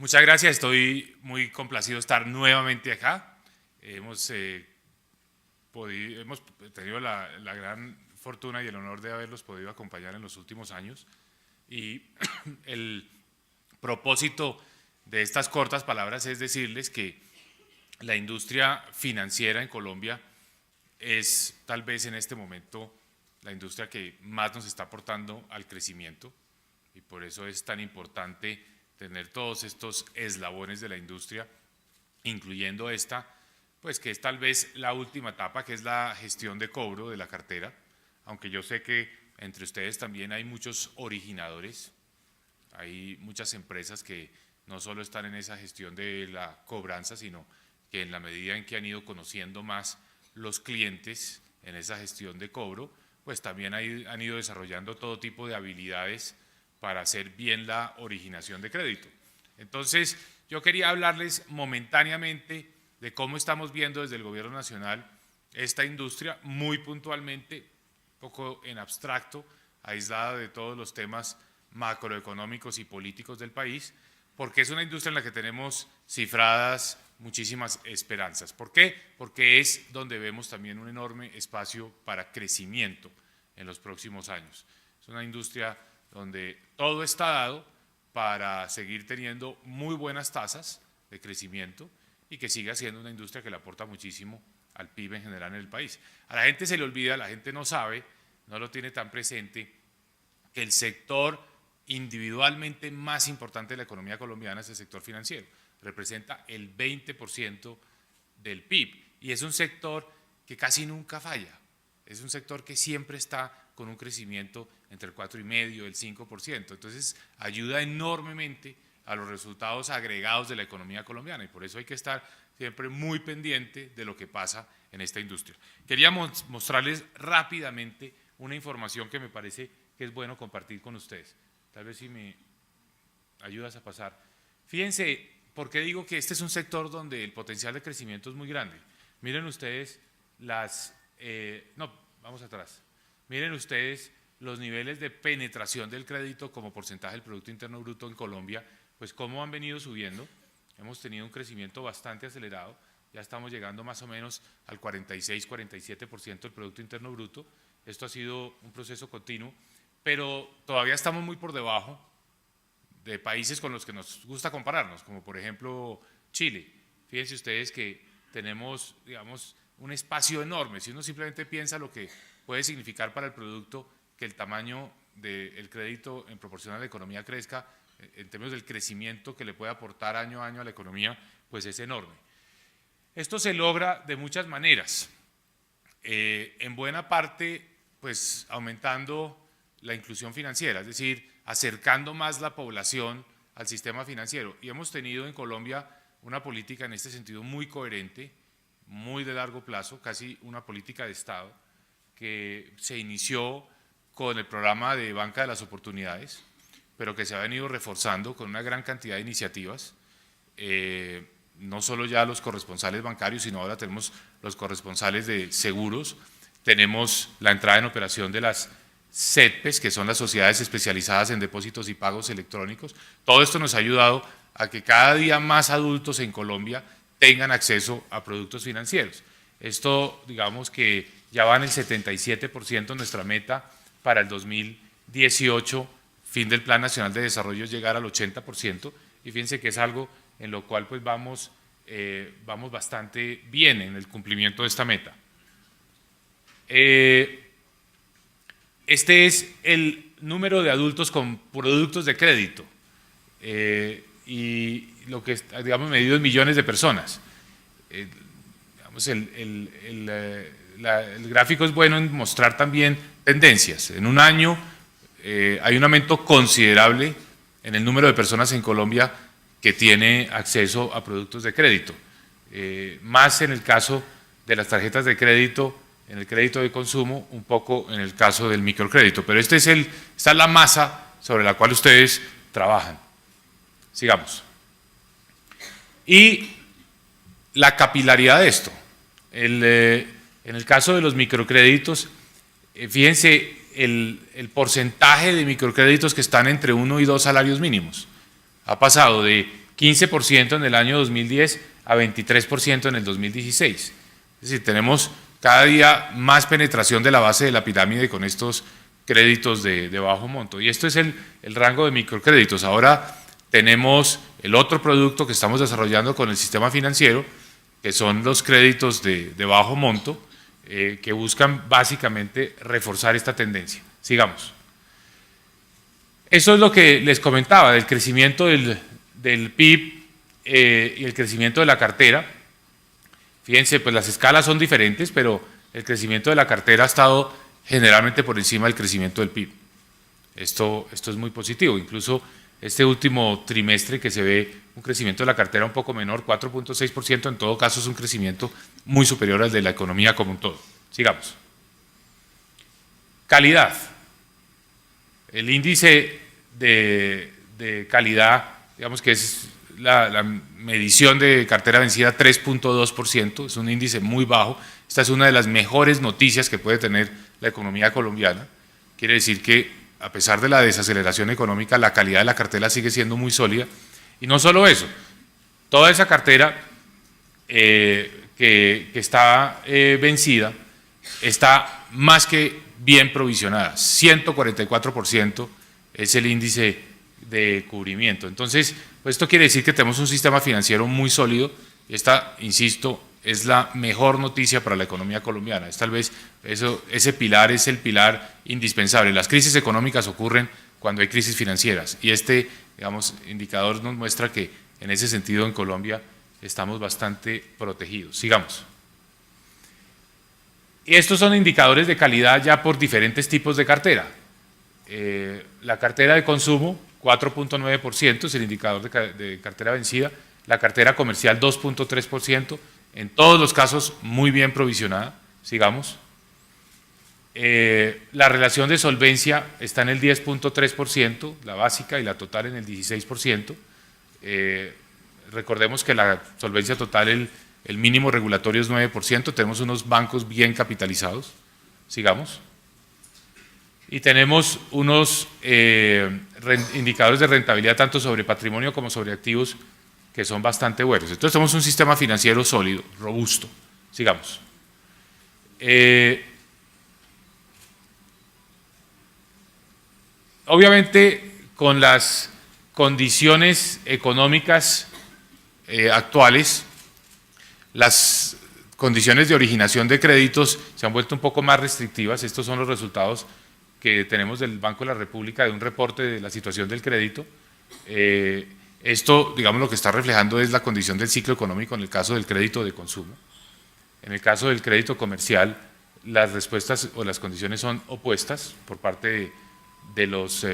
Muchas gracias, estoy muy complacido de estar nuevamente acá. Hemos tenido la gran fortuna y el honor de haberlos podido acompañar en los últimos años y el propósito de estas cortas palabras es decirles que la industria financiera en Colombia es tal vez en este momento la industria que más nos está aportando al crecimiento y por eso es tan importante tener todos estos eslabones de la industria, incluyendo esta, pues que es tal vez la última etapa, que es la gestión de cobro de la cartera, aunque yo sé que entre ustedes también hay muchos originadores, hay muchas empresas que no solo están en esa gestión de la cobranza, sino que en la medida en que han ido conociendo más los clientes en esa gestión de cobro, pues también han ido desarrollando todo tipo de habilidades para hacer bien la originación de crédito. Entonces, yo quería hablarles momentáneamente de cómo estamos viendo desde el Gobierno Nacional esta industria, muy puntualmente, un poco en abstracto, aislada de todos los temas macroeconómicos y políticos del país, porque es una industria en la que tenemos cifradas muchísimas esperanzas. ¿Por qué? Porque es donde vemos también un enorme espacio para crecimiento en los próximos años. Es una industria donde todo está dado para seguir teniendo muy buenas tasas de crecimiento y que siga siendo una industria que le aporta muchísimo al PIB en general en el país. A la gente se le olvida, la gente no sabe, no lo tiene tan presente, que el sector individualmente más importante de la economía colombiana es el sector financiero. Representa el 20% del PIB y es un sector que casi nunca falla. Es un sector que siempre está con un crecimiento entre el 4,5% y el 5%. Entonces, ayuda enormemente a los resultados agregados de la economía colombiana y por eso hay que estar siempre muy pendiente de lo que pasa en esta industria. Queríamos mostrarles rápidamente una información que me parece que es bueno compartir con ustedes. Tal vez si me ayudas a pasar. Fíjense, ¿por qué digo que este es un sector donde el potencial de crecimiento es muy grande? Miren ustedes vamos atrás. Miren ustedes los niveles de penetración del crédito como porcentaje del Producto Interno Bruto en Colombia, pues cómo han venido subiendo. Hemos tenido un crecimiento bastante acelerado, ya estamos llegando más o menos al 46-47% del Producto Interno Bruto. Esto ha sido un proceso continuo, pero todavía estamos muy por debajo de países con los que nos gusta compararnos, como por ejemplo Chile. Fíjense ustedes que tenemos, digamos, un espacio enorme. Si uno simplemente piensa lo que puede significar para el producto que el tamaño del crédito en proporción a la economía crezca, en términos del crecimiento que le puede aportar año a año a la economía, pues es enorme. Esto se logra de muchas maneras. En buena parte, pues aumentando la inclusión financiera, es decir, acercando más la población al sistema financiero. Y hemos tenido en Colombia una política en este sentido muy coherente, muy de largo plazo, casi una política de Estado, que se inició con el programa de Banca de las Oportunidades, pero que se ha venido reforzando con una gran cantidad de iniciativas, no solo ya los corresponsales bancarios, sino ahora tenemos los corresponsales de seguros, tenemos la entrada en operación de las SETPES, que son las sociedades especializadas en depósitos y pagos electrónicos. Todo esto nos ha ayudado a que cada día más adultos en Colombia tengan acceso a productos financieros. Esto, digamos que ya va en el 77% nuestra meta para el 2018, fin del Plan Nacional de Desarrollo, es llegar al 80%, y fíjense que es algo en lo cual pues vamos bastante bien en el cumplimiento de esta meta. Este es el número de adultos con productos de crédito y lo que digamos medido en millones de personas. Digamos, el gráfico es bueno en mostrar también tendencias. En un año hay un aumento considerable en el número de personas en Colombia que tiene acceso a productos de crédito, más en el caso de las tarjetas de crédito, en el crédito de consumo, un poco en el caso del microcrédito, pero esta es la masa sobre la cual ustedes trabajan. Sigamos. Y la capilaridad de esto. En el caso de los microcréditos, fíjense el porcentaje de microcréditos que están entre 1 y 2 salarios mínimos. Ha pasado de 15% en el año 2010 a 23% en el 2016. Es decir, tenemos cada día más penetración de la base de la pirámide con estos créditos de bajo monto. Y esto es el rango de microcréditos. Ahora tenemos el otro producto que estamos desarrollando con el sistema financiero, que son los créditos de bajo monto, que buscan básicamente reforzar esta tendencia. Sigamos. Eso es lo que les comentaba del crecimiento del PIB y el crecimiento de la cartera. Fíjense, pues las escalas son diferentes, pero el crecimiento de la cartera ha estado generalmente por encima del crecimiento del PIB. Esto es muy positivo. Incluso este último trimestre que se ve un crecimiento de la cartera un poco menor, 4.6%, en todo caso es un crecimiento muy superior al de la economía como un todo. Sigamos. Calidad. El índice de calidad, digamos que es la medición de cartera vencida, 3.2%, es un índice muy bajo. Esta es una de las mejores noticias que puede tener la economía colombiana. Quiere decir que a pesar de la desaceleración económica, la calidad de la cartera sigue siendo muy sólida. Y no solo eso, toda esa cartera que está vencida está más que bien provisionada, 144% es el índice de cubrimiento. Entonces, pues esto quiere decir que tenemos un sistema financiero muy sólido. Esta, insisto, es la mejor noticia para la economía colombiana. Tal vez ese pilar es el pilar indispensable. Las crisis económicas ocurren cuando hay crisis financieras y este, digamos, indicador nos muestra que en ese sentido en Colombia estamos bastante protegidos. Sigamos. Y estos son indicadores de calidad ya por diferentes tipos de cartera. La cartera de consumo, 4.9%, es el indicador de cartera vencida. La cartera comercial, 2.3%. En todos los casos, muy bien provisionada. Sigamos. La relación de solvencia está en el 10.3%, la básica, y la total en el 16%. Recordemos que la solvencia total, el mínimo regulatorio es 9%, tenemos unos bancos bien capitalizados. Sigamos. Y tenemos unos indicadores de rentabilidad tanto sobre patrimonio como sobre activos que son bastante buenos. Entonces tenemos un sistema financiero sólido, robusto. Sigamos. Obviamente, con las condiciones económicas actuales, las condiciones de originación de créditos se han vuelto un poco más restrictivas. Estos son los resultados que tenemos del Banco de la República de un reporte de la situación del crédito. Esto, digamos, lo que está reflejando es la condición del ciclo económico en el caso del crédito de consumo. En el caso del crédito comercial, las respuestas o las condiciones son opuestas por parte de los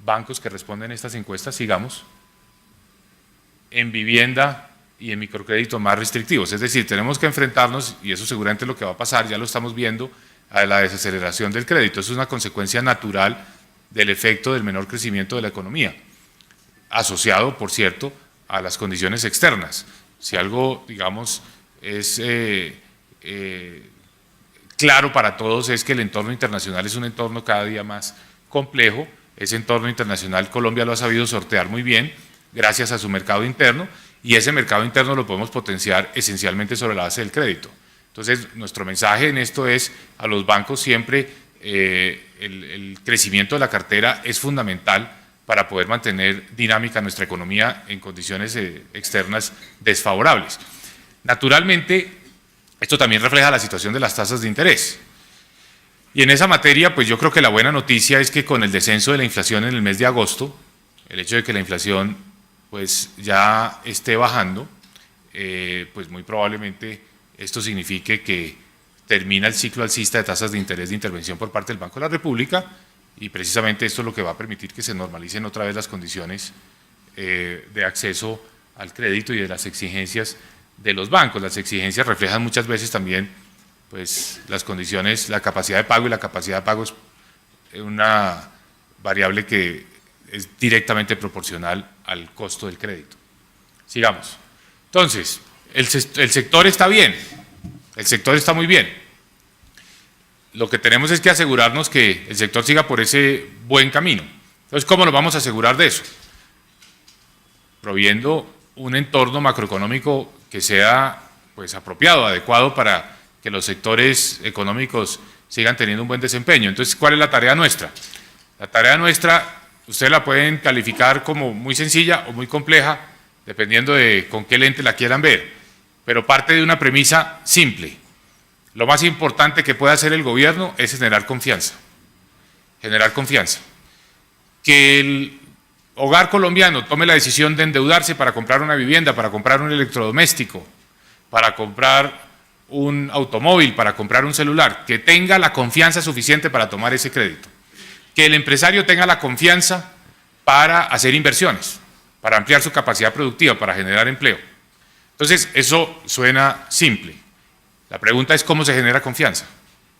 bancos que responden a estas encuestas. Sigamos. En vivienda y en microcrédito más restrictivos. Es decir, tenemos que enfrentarnos, y eso seguramente es lo que va a pasar, ya lo estamos viendo, a la desaceleración del crédito. Eso es una consecuencia natural del efecto del menor crecimiento de la economía, asociado, por cierto, a las condiciones externas. Si algo, digamos, es claro para todos es que el entorno internacional es un entorno cada día más complejo. Ese entorno internacional Colombia lo ha sabido sortear muy bien gracias a su mercado interno, y ese mercado interno lo podemos potenciar esencialmente sobre la base del crédito. Entonces, nuestro mensaje en esto es a los bancos siempre el crecimiento de la cartera es fundamental para poder mantener dinámica nuestra economía en condiciones externas desfavorables. Naturalmente, esto también refleja la situación de las tasas de interés. Y en esa materia, pues yo creo que la buena noticia es que con el descenso de la inflación en el mes de agosto, el hecho de que la inflación pues ya esté bajando, pues muy probablemente esto signifique que termina el ciclo alcista de tasas de interés de intervención por parte del Banco de la República, y precisamente esto es lo que va a permitir que se normalicen otra vez las condiciones de acceso al crédito y de las exigencias de los bancos. Las exigencias reflejan muchas veces también pues, las condiciones, la capacidad de pago, y la capacidad de pago es una variable que es directamente proporcional al costo del crédito. Sigamos. Entonces, el sector está bien, el sector está muy bien. Lo que tenemos es que asegurarnos que el sector siga por ese buen camino. Entonces, ¿cómo nos vamos a asegurar de eso? proviendo un entorno macroeconómico que sea pues apropiado, adecuado para que los sectores económicos sigan teniendo un buen desempeño. Entonces, ¿cuál es la tarea nuestra? La tarea nuestra, ustedes la pueden calificar como muy sencilla o muy compleja, dependiendo de con qué lente la quieran ver, pero parte de una premisa simple. Lo más importante que puede hacer el gobierno es generar confianza. Generar confianza. Que el hogar colombiano tome la decisión de endeudarse para comprar una vivienda, para comprar un electrodoméstico, para comprar un automóvil, para comprar un celular, que tenga la confianza suficiente para tomar ese crédito. Que el empresario tenga la confianza para hacer inversiones, para ampliar su capacidad productiva, para generar empleo. Entonces, eso suena simple. La pregunta es cómo se genera confianza.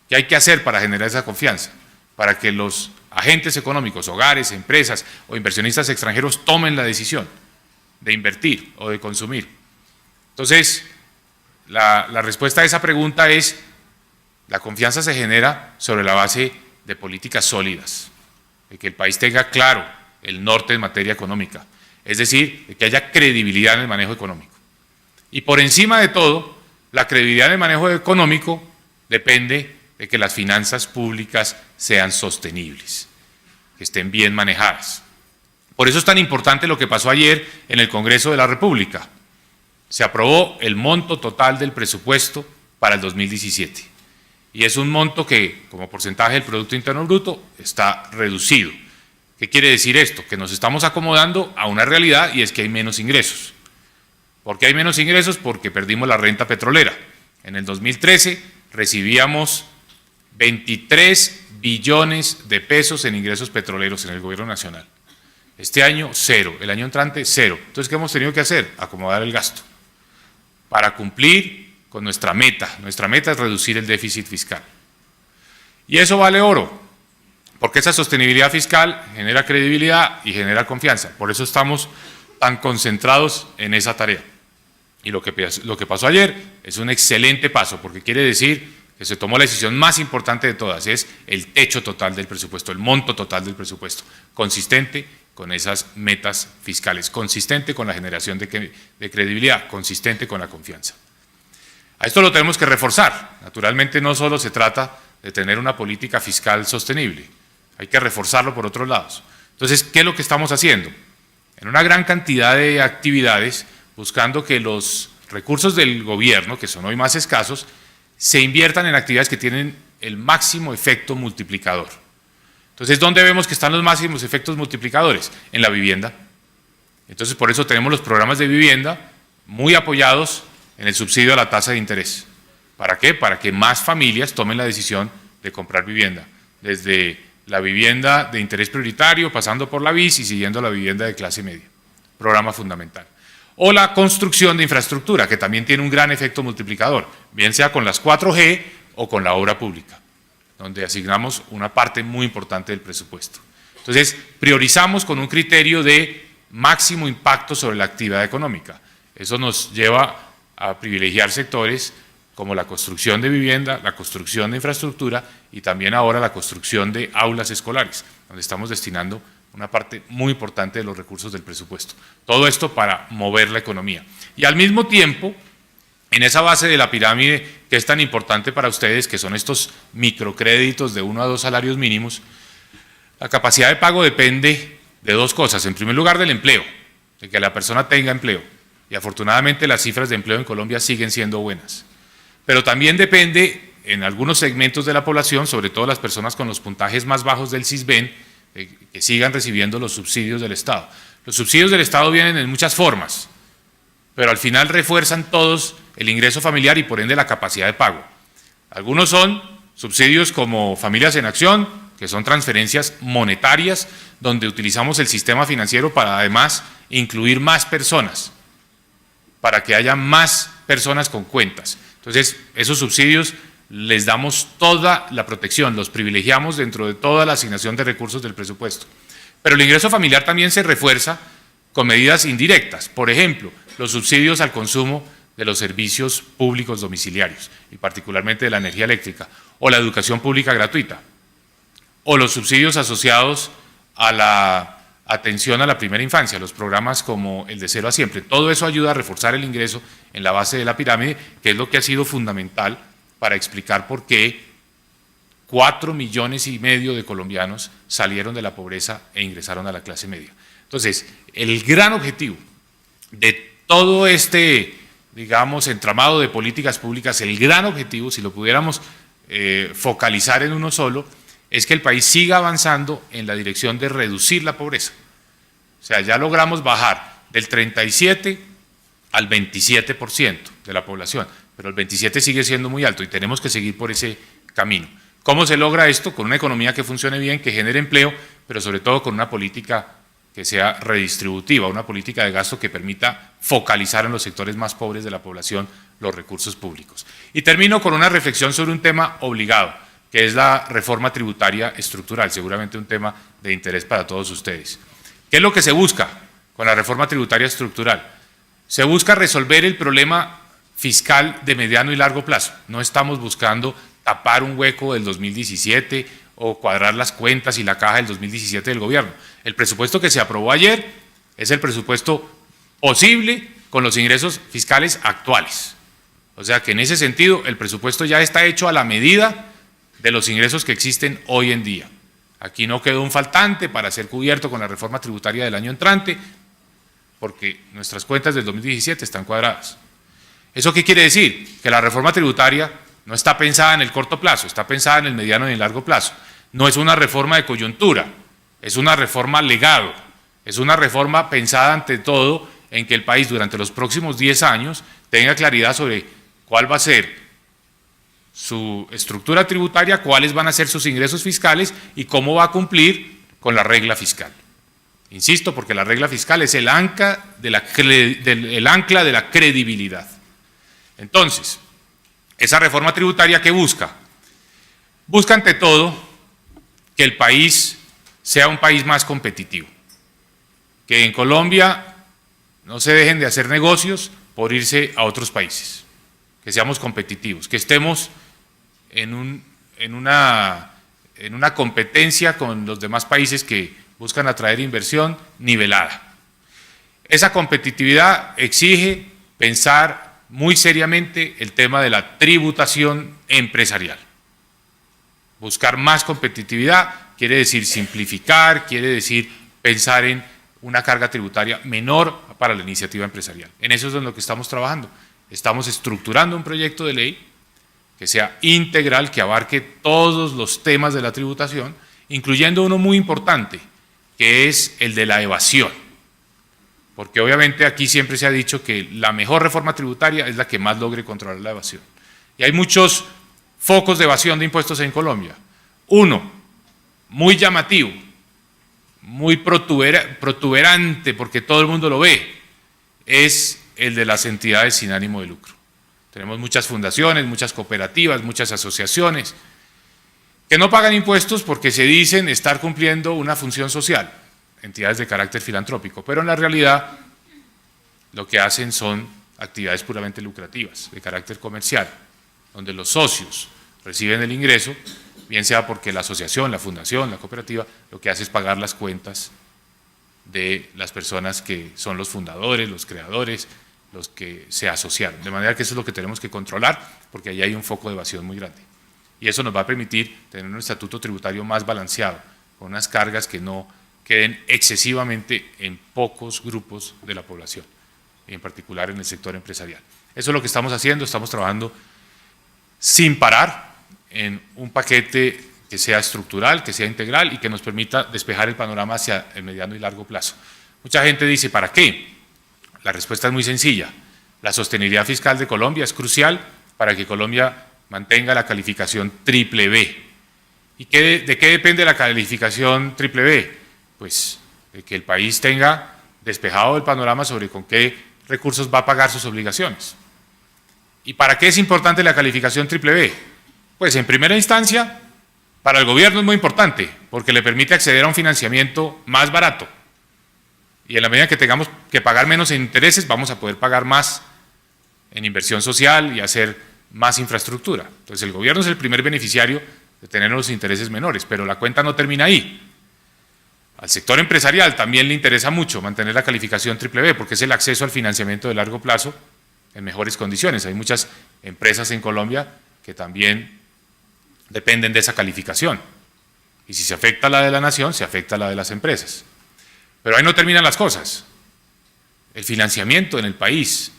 ¿Qué hay que hacer para generar esa confianza? Para que los agentes económicos, hogares, empresas o inversionistas extranjeros tomen la decisión de invertir o de consumir. Entonces, la respuesta a esa pregunta es: la confianza se genera sobre la base de políticas sólidas, de que el país tenga claro el norte en materia económica, es decir, de que haya credibilidad en el manejo económico. Y por encima de todo, la credibilidad en el manejo económico depende de que las finanzas públicas sean sostenibles, que estén bien manejadas. Por eso es tan importante lo que pasó ayer en el Congreso de la República. Se aprobó el monto total del presupuesto para el 2017. Y es un monto que, como porcentaje del Producto Interno Bruto, está reducido. ¿Qué quiere decir esto? Que nos estamos acomodando a una realidad, y es que hay menos ingresos. ¿Por qué hay menos ingresos? Porque perdimos la renta petrolera. En el 2013 recibíamos 23 billones de pesos en ingresos petroleros en el gobierno nacional. Este año, cero. El año entrante, cero. Entonces, ¿qué hemos tenido que hacer? Acomodar el gasto para cumplir con nuestra meta. Nuestra meta es reducir el déficit fiscal. Y eso vale oro, porque esa sostenibilidad fiscal genera credibilidad y genera confianza. Por eso estamos tan concentrados en esa tarea. Y lo que pasó ayer es un excelente paso, porque quiere decir que se tomó la decisión más importante de todas, es el techo total del presupuesto, el monto total del presupuesto, consistente con esas metas fiscales, consistente con la generación de credibilidad, consistente con la confianza. A esto lo tenemos que reforzar. Naturalmente no solo se trata de tener una política fiscal sostenible, hay que reforzarlo por otros lados. Entonces, ¿qué es lo que estamos haciendo? En una gran cantidad de actividades, buscando que los recursos del gobierno, que son hoy más escasos, se inviertan en actividades que tienen el máximo efecto multiplicador. Entonces, ¿dónde vemos que están los máximos efectos multiplicadores? En la vivienda. Entonces, por eso tenemos los programas de vivienda muy apoyados en el subsidio a la tasa de interés. ¿Para qué? Para que más familias tomen la decisión de comprar vivienda, desde la vivienda de interés prioritario, pasando por la BIS y siguiendo la vivienda de clase media. Programa fundamental. O la construcción de infraestructura, que también tiene un gran efecto multiplicador, bien sea con las 4G o con la obra pública, donde asignamos una parte muy importante del presupuesto. Entonces, priorizamos con un criterio de máximo impacto sobre la actividad económica. Eso nos lleva a privilegiar sectores como la construcción de vivienda, la construcción de infraestructura y también ahora la construcción de aulas escolares, donde estamos destinando una parte muy importante de los recursos del presupuesto. Todo esto para mover la economía. Y al mismo tiempo, en esa base de la pirámide que es tan importante para ustedes, que son estos microcréditos de 1 a 2 salarios mínimos, la capacidad de pago depende de dos cosas. En primer lugar, del empleo, de que la persona tenga empleo. Y afortunadamente las cifras de empleo en Colombia siguen siendo buenas. Pero también depende en algunos segmentos de la población, sobre todo las personas con los puntajes más bajos del Sisbén, que sigan recibiendo los subsidios del Estado. Los subsidios del Estado vienen en muchas formas, pero al final refuerzan todos el ingreso familiar y por ende la capacidad de pago. Algunos son subsidios como Familias en Acción, que son transferencias monetarias, donde utilizamos el sistema financiero para además incluir más personas, para que haya más personas con cuentas. Entonces, esos subsidios les damos toda la protección, los privilegiamos dentro de toda la asignación de recursos del presupuesto. Pero el ingreso familiar también se refuerza con medidas indirectas, por ejemplo, los subsidios al consumo de los servicios públicos domiciliarios, y particularmente de la energía eléctrica, o la educación pública gratuita, o los subsidios asociados a atención a la primera infancia, los programas como el de Cero a Siempre. Todo eso ayuda a reforzar el ingreso en la base de la pirámide, que es lo que ha sido fundamental para explicar por qué 4,5 millones de colombianos salieron de la pobreza e ingresaron a la clase media. Entonces, el gran objetivo de todo este, digamos, entramado de políticas públicas, el gran objetivo, si lo pudiéramos focalizar en uno solo, es que el país siga avanzando en la dirección de reducir la pobreza. O sea, ya logramos bajar del 37 al 27% de la población, pero el 27% sigue siendo muy alto y tenemos que seguir por ese camino. ¿Cómo se logra esto? Con una economía que funcione bien, que genere empleo, pero sobre todo con una política que sea redistributiva, una política de gasto que permita focalizar en los sectores más pobres de la población los recursos públicos. Y termino con una reflexión sobre un tema obligado, que es la reforma tributaria estructural, seguramente un tema de interés para todos ustedes. ¿Qué es lo que se busca con la reforma tributaria estructural? Se busca resolver el problema fiscal de mediano y largo plazo. No estamos buscando tapar un hueco del 2017 o cuadrar las cuentas y la caja del 2017 del gobierno. El presupuesto que se aprobó ayer es el presupuesto posible con los ingresos fiscales actuales. O sea que en ese sentido el presupuesto ya está hecho a la medida de los ingresos que existen hoy en día. Aquí no quedó un faltante para ser cubierto con la reforma tributaria del año entrante, porque nuestras cuentas del 2017 están cuadradas. ¿Eso qué quiere decir? Que la reforma tributaria no está pensada en el corto plazo, está pensada en el mediano y el largo plazo. No es una reforma de coyuntura, es una reforma legado, es una reforma pensada ante todo en que el país durante los próximos 10 años tenga claridad sobre cuál va a ser su estructura tributaria, cuáles van a ser sus ingresos fiscales y cómo va a cumplir con la regla fiscal. Insisto, porque la regla fiscal es el ancla de la credibilidad. Entonces, esa reforma tributaria, ¿qué busca? Busca ante todo que el país sea un país más competitivo, que en Colombia no se dejen de hacer negocios por irse a otros países, que seamos competitivos, que estemos en una competencia con los demás países que buscan atraer inversión nivelada. Esa competitividad exige pensar muy seriamente el tema de la tributación empresarial. Buscar más competitividad quiere decir simplificar, quiere decir pensar en una carga tributaria menor para la iniciativa empresarial. En eso es en lo que estamos trabajando. Estamos estructurando un proyecto de ley que sea integral, que abarque todos los temas de la tributación, incluyendo uno muy importante, que es el de la evasión. Porque obviamente aquí siempre se ha dicho que la mejor reforma tributaria es la que más logre controlar la evasión. Y hay muchos focos de evasión de impuestos en Colombia. Uno, muy llamativo, muy protuberante, porque todo el mundo lo ve, es el de las entidades sin ánimo de lucro. Tenemos muchas fundaciones, muchas cooperativas, muchas asociaciones que no pagan impuestos porque se dicen estar cumpliendo una función social, entidades de carácter filantrópico, pero en la realidad lo que hacen son actividades puramente lucrativas, de carácter comercial, donde los socios reciben el ingreso, bien sea porque la asociación, la fundación, la cooperativa, lo que hace es pagar las cuentas de las personas que son los fundadores, los creadores, los que se asociaron. De manera que eso es lo que tenemos que controlar, porque ahí hay un foco de evasión muy grande. Y eso nos va a permitir tener un estatuto tributario más balanceado, con unas cargas que no queden excesivamente en pocos grupos de la población, y en particular en el sector empresarial. Eso es lo que estamos haciendo, estamos trabajando sin parar en un paquete que sea estructural, que sea integral y que nos permita despejar el panorama hacia el mediano y largo plazo. Mucha gente dice, ¿para qué? La respuesta es muy sencilla. La sostenibilidad fiscal de Colombia es crucial para que Colombia mantenga la calificación triple B. ¿Y de qué depende la calificación triple B? Pues de que el país tenga despejado el panorama sobre con qué recursos va a pagar sus obligaciones. ¿Y para qué es importante la calificación triple B? Pues en primera instancia, para el gobierno es muy importante, porque le permite acceder a un financiamiento más barato. Y en la medida que tengamos que pagar menos en intereses, vamos a poder pagar más en inversión social y hacer más infraestructura. Entonces el gobierno es el primer beneficiario de tener los intereses menores, pero la cuenta no termina ahí. Al sector empresarial también le interesa mucho mantener la calificación BBB porque es el acceso al financiamiento de largo plazo en mejores condiciones. Hay muchas empresas en Colombia que también dependen de esa calificación. Y si se afecta la de la nación, se afecta la de las empresas. Pero ahí no terminan las cosas. El financiamiento en el país,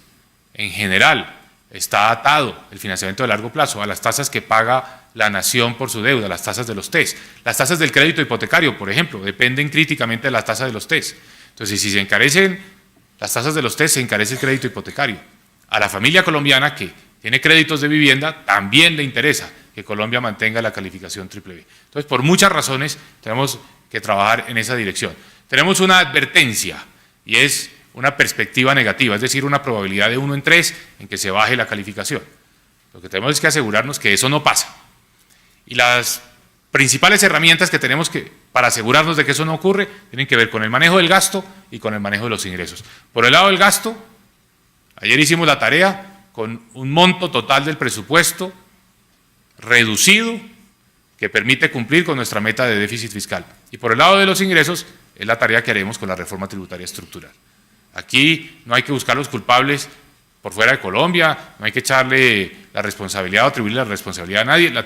en general, está atado, el financiamiento de largo plazo, a las tasas que paga la nación por su deuda, las tasas de los TES. Las tasas del crédito hipotecario, por ejemplo, dependen críticamente de las tasas de los TES. Entonces, si se encarecen las tasas de los TES, se encarece el crédito hipotecario. A la familia colombiana que tiene créditos de vivienda, también le interesa que Colombia mantenga la calificación BBB. Entonces, por muchas razones, tenemos que trabajar en esa dirección. Tenemos una advertencia, y es una perspectiva negativa, es decir, una probabilidad de 1 en 3 en que se baje la calificación. Lo que tenemos es que asegurarnos que eso no pasa. Y las principales herramientas que tenemos para asegurarnos de que eso no ocurre tienen que ver con el manejo del gasto y con el manejo de los ingresos. Por el lado del gasto, ayer hicimos la tarea con un monto total del presupuesto reducido que permite cumplir con nuestra meta de déficit fiscal. Y por el lado de los ingresos es la tarea que haremos con la reforma tributaria estructural. Aquí no hay que buscar los culpables por fuera de Colombia, no hay que echarle la responsabilidad o atribuirle la responsabilidad a nadie, la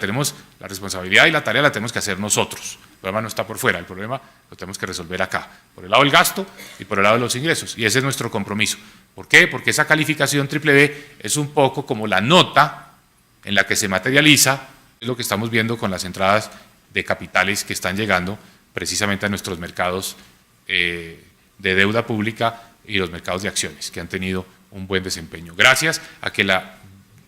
responsabilidad y la tarea la tenemos que hacer nosotros. El problema no está por fuera, el problema lo tenemos que resolver acá, por el lado del gasto y por el lado de los ingresos, y ese es nuestro compromiso. ¿Por qué? Porque esa calificación BBB es un poco como la nota en la que se materializa lo que estamos viendo con las entradas de capitales que están llegando precisamente a nuestros mercados de deuda pública y los mercados de acciones, que han tenido un buen desempeño. Gracias a que la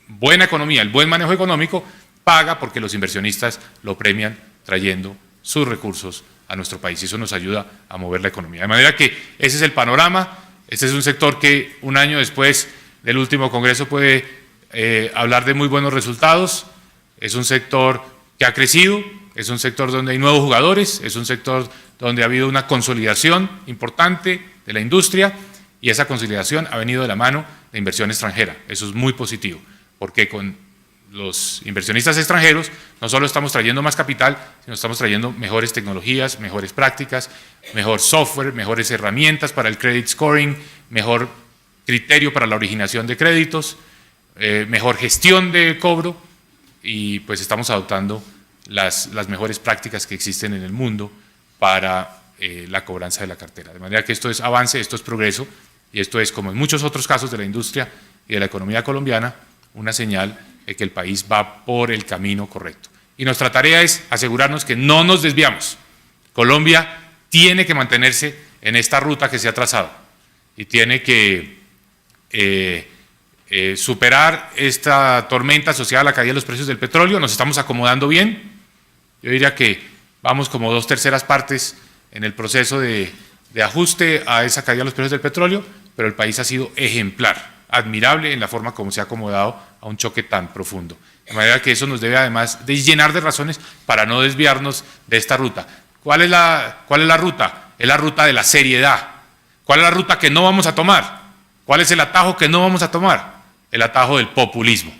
buena economía, el buen manejo económico, paga porque los inversionistas lo premian trayendo sus recursos a nuestro país y eso nos ayuda a mover la economía. De manera que ese es el panorama, este es un sector que un año después del último congreso puede hablar de muy buenos resultados, es un sector que ha crecido, es un sector donde hay nuevos jugadores, es un sector donde ha habido una consolidación importante de la industria y esa consolidación ha venido de la mano de inversión extranjera. Eso es muy positivo, porque con los inversionistas extranjeros no solo estamos trayendo más capital, sino estamos trayendo mejores tecnologías, mejores prácticas, mejor software, mejores herramientas para el credit scoring, mejor criterio para la originación de créditos, mejor gestión de cobro y pues estamos adoptando las mejores prácticas que existen en el mundo para la cobranza de la cartera. De manera que esto es avance, esto es progreso y esto es, como en muchos otros casos de la industria y de la economía colombiana, una señal de que el país va por el camino correcto. Y nuestra tarea es asegurarnos que no nos desviamos. Colombia tiene que mantenerse en esta ruta que se ha trazado y tiene que superar esta tormenta asociada a la caída de los precios del petróleo. Nos estamos acomodando bien. Yo diría que vamos como 2/3 partes en el proceso de ajuste a esa caída de los precios del petróleo, pero el país ha sido ejemplar, admirable en la forma como se ha acomodado a un choque tan profundo. De manera que eso nos debe además de llenar de razones para no desviarnos de esta ruta. ¿Cuál es la ruta? Es la ruta de la seriedad. ¿Cuál es la ruta que no vamos a tomar? ¿Cuál es el atajo que no vamos a tomar? El atajo del populismo.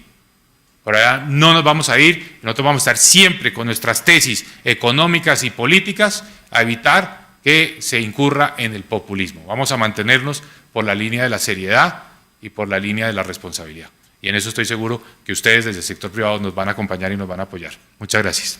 Por allá no nos vamos a ir, nosotros vamos a estar siempre con nuestras tesis económicas y políticas a evitar que se incurra en el populismo. Vamos a mantenernos por la línea de la seriedad y por la línea de la responsabilidad. Y en eso estoy seguro que ustedes desde el sector privado nos van a acompañar y nos van a apoyar. Muchas gracias.